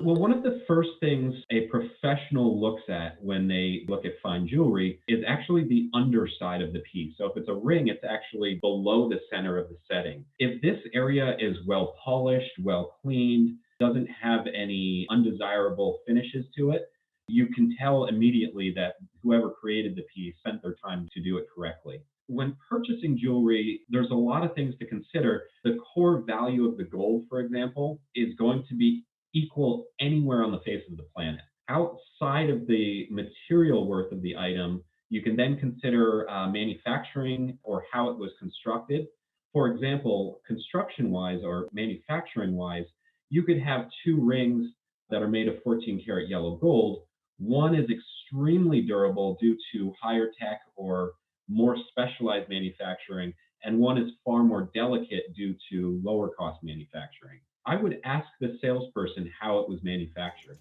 Well, one of the first things a professional looks at when they look at fine jewelry is actually the underside of the piece. So if it's a ring, it's actually below the center of the setting. If this area is well polished, well cleaned, doesn't have any undesirable finishes to it, you can tell immediately that whoever created the piece spent their time to do it correctly. When purchasing jewelry, there's a lot of things to consider. The core value of the gold, for example, is going to be equal anywhere on the face of the planet. Outside of the material worth of the item, you can then consider manufacturing or how it was constructed. For example, construction wise or manufacturing wise, you could have two rings that are made of 14 karat yellow gold. One is extremely durable due to higher tech or more specialized manufacturing, and one is far more delicate due to lower cost manufacturing. I would ask the salesperson how it was manufactured.